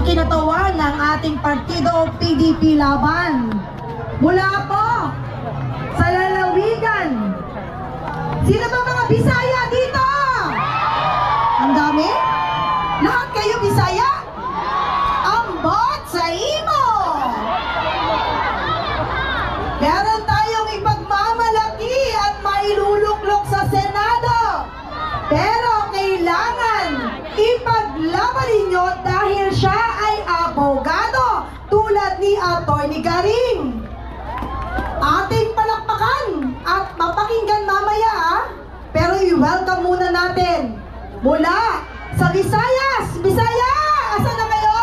kinatawan ng ating partido PDP Laban. Mula po sa lalawigan. Sino ba mga Bisaya dito? Ang dami? Lahat kayo Bisaya? Ambot sa imo! Meron tayong ipagmamalaki at mailuluklok sa Senado. Pero kailangan ipaglaban ninyo dahil siya ay abogado tulad ni Atty. Garing. Ating palakpakan at mapakinggan mamaya pero i-welcome muna natin mula sa Visayas. Bisaya! Asan na kayo?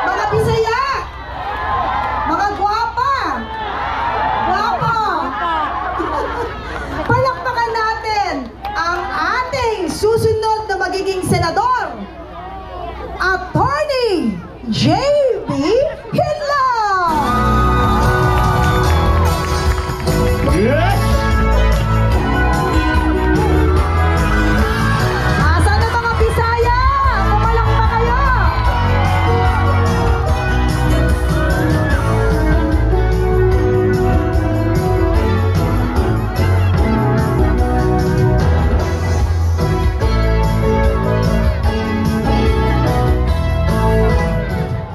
Mga Bisaya! Mga gwapa! Gwapa! Palakpakan natin ang ating susunod na magiging senador, Atty. J.B. Hinlo! Yes! Asan na mga Bisaya? Pumalakpak kayo!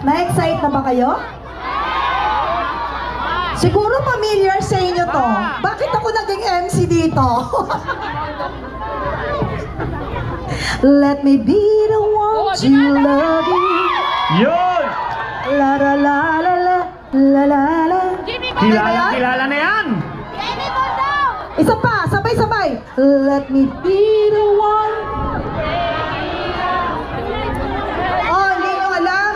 Na-excite na ba kayo? Siguro familiar sa inyo to. Bakit ako naging MC dito? Let me be the one to love you. Yun! La la la la la la la la. Kilala na yan! Isa pa, sabay-sabay. Let me be the one. Oh, hindi nyo alam?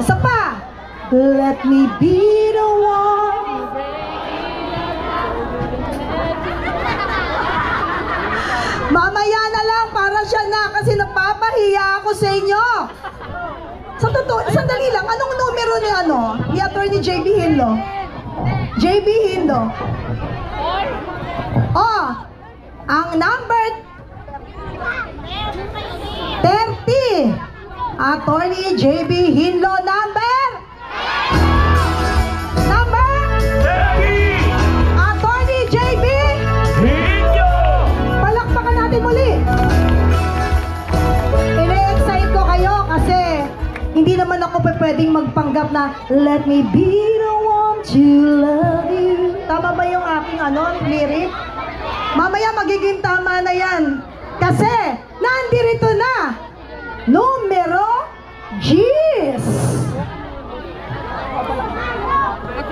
Isa pa. Let me be the one. Mamaya na lang para siya na kasi napapahiya ako sa inyo. Sa totoo, sandali lang. Anong numero ni ni Atty. J.B. Hinlo? J.B. Hinlo. Oh, ang number 30. Atty. J.B. Hinlo number 30! Atty. J.B. Hinlo! Palakpakan natin muli. Ine-excite ko kayo kasi hindi naman ako pwedeng magpanggap na let me be the one to love you. Tama ba yung aking lyric? Mamaya magiging tama na yan. Kasi nandirito na numero G's.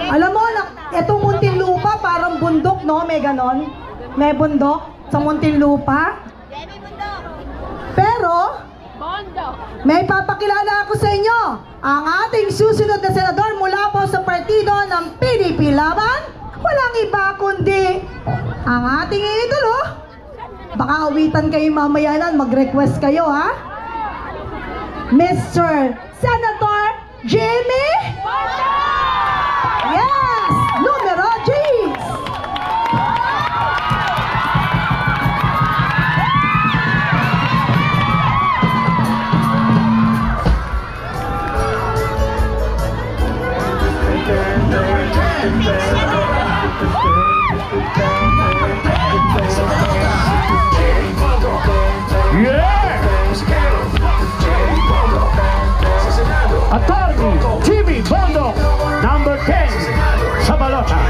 Alam mo, itong Muntinlupa parang bundok, no? May ganon. May bundok sa Muntinlupa. Pero, may papakilala ako sa inyo. Ang ating susunod na senador mula po sa partido ng PDP Laban, walang iba kundi ang ating idolo. Baka awitan kayo mamaya na, mag-request kayo, ha? Mr. Senator Jimmy Bondo! Yes! Numero G's! Yeah! Atty. Jimmy Bondo, number 10 sa balota.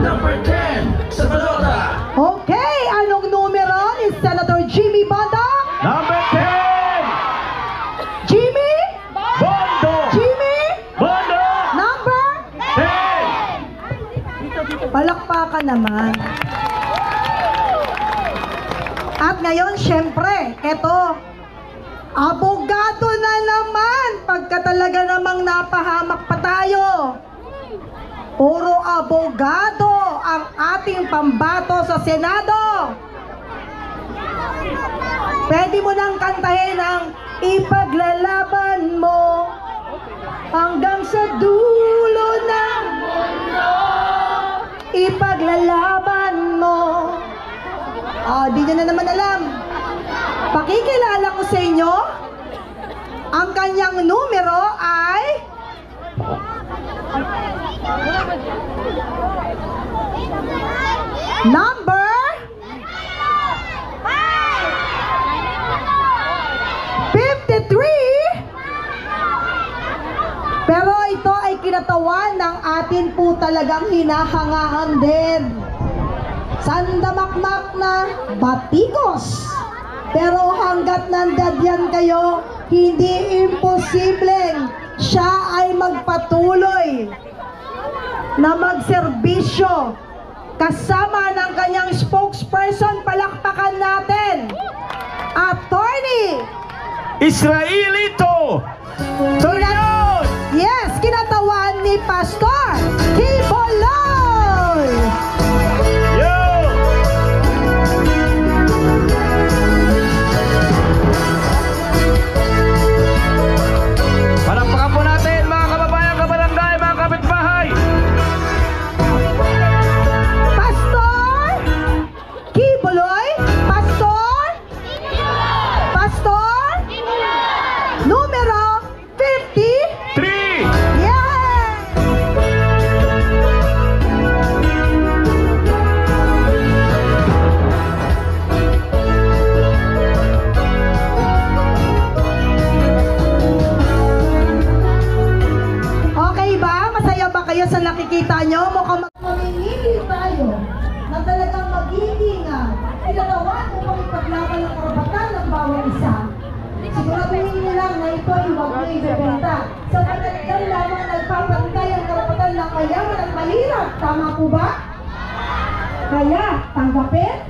Number 10 sa balota. Okay, anong numero ni Senator Jimmy Bondo? Number 10! Jimmy? Bondo! Jimmy? Bondo! Number? 10! Palakpakan naman. At ngayon, syempre, eto, abogado na naman pagka talaga namang napahamak pa tayo. Puro abogado ang ating pambato sa Senado. Pwede mo nang kantahin ang ipaglalaban mo hanggang sa dulo ng mundo. Ipaglalaban mo. Di nyo na naman alam. Pakikilala ko sa inyo, ang kanyang numero ay number 53. Pero ito ay kinatawan ng atin po talagang hinahangaan din. Sandamakmak na batikos. Pero hanggat nandadyan kayo, hindi imposibleng siya ay magpatuloy na magserbisyo kasama ng kanyang spokesperson. Palakpakan natin, Attorney Israelito Torion! Yes, kinatawan ni Pastor Kiboloy. Yo! Palakpakan po natin mga kababayan, kabarangay, mga kapitbahay. Pastor Kiboloy. Pastor numero 50. 3! Yeah! Okay ba? Masaya ba kayo sa nakikita nyo? Mukhang mamimili tayo na talagang magiging pinatawan upang ipaglaban ang karapatan ng bawat isa. Siguraduhin nyo lang na ito ay huwag nyo ibebenta. Sa panagdan lamang nagpapantay ang karapatan ng mayaman at mahirap. Tama po ba? Kaya, tanggapin.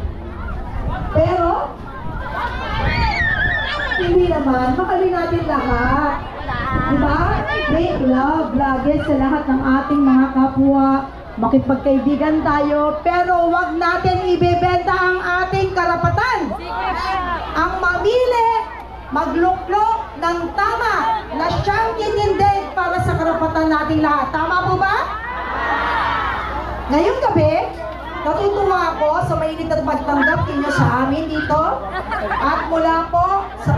Pero, hindi naman. Mahalin natin lahat. Diba? Make love lagi sa lahat ng ating mga kapwa. Makipagkaibigan tayo, pero wag natin ibebenta ang ating karapatan. Ang mamili, magluklok ng tama na siyang tinindig para sa karapatan nating lahat. Tama po ba? Ngayong gabi, natutuwa ako sa mainit na pagtanggap ninyo sa amin dito. At mula po sa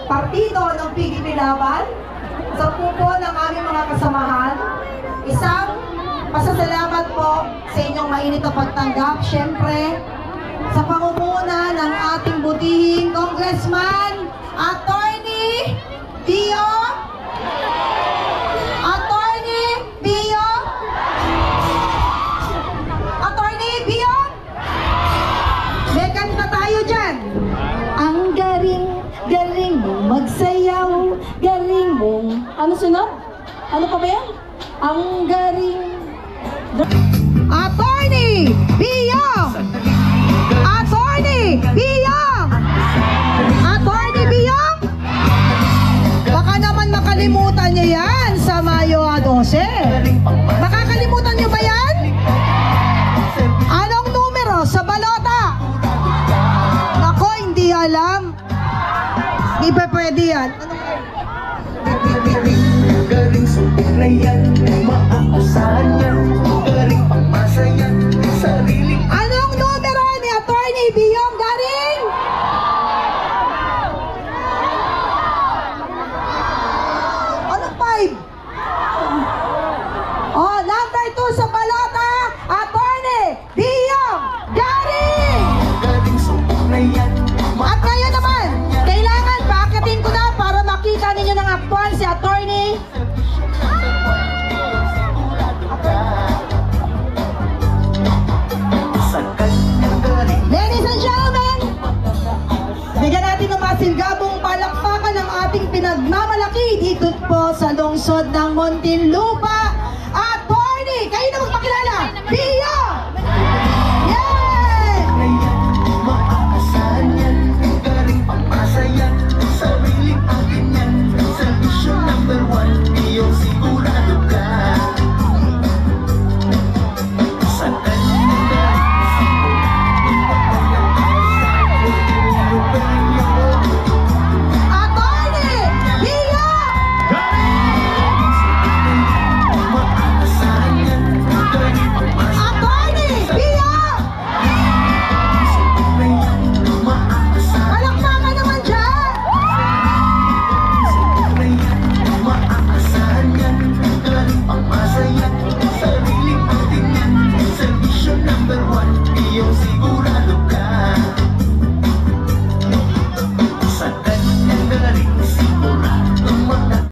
partido ng PDP Laban, sa pupo ng aming mga kasamahan, isang pasasalamat po sa inyong mainit na pagtanggap. Siyempre, sa pangunguna ng ating butihing Congressman, Attorney Bio. Attorney Bio. Attorney Bio. May kanta tayo dyan. Ang galing mo magsayaw, galing mong... Ano sunod? Ano pa ba yan? Ang galing... Attorney Biyong! Attorney Biyong! Attorney Biyong! Baka naman makalimutan niyo yan sa Mayo 12. Makakalimutan niyo ba yan? Anong numero sa balota? Nako, hindi alam. Hindi pa pwede yan. Galing sumpok na yan, maaasahan yan. Galing pangmasa yan, sariling. Anong numero ni Attorney Biyong Garing? Anong 5? Oh, number 2 sa balota, Attorney Biyong Garing! Galing sumpok na yan. At ngayon naman, kailangan bakatin ko na para makita ninyo ng aktual si Attorney. Sa kanyang galing. Ladies and gentlemen, bigyan natin ng masinggabong palakpakan ng ating pinagmamalaki dito po sa lungsod ng Muntinlupa at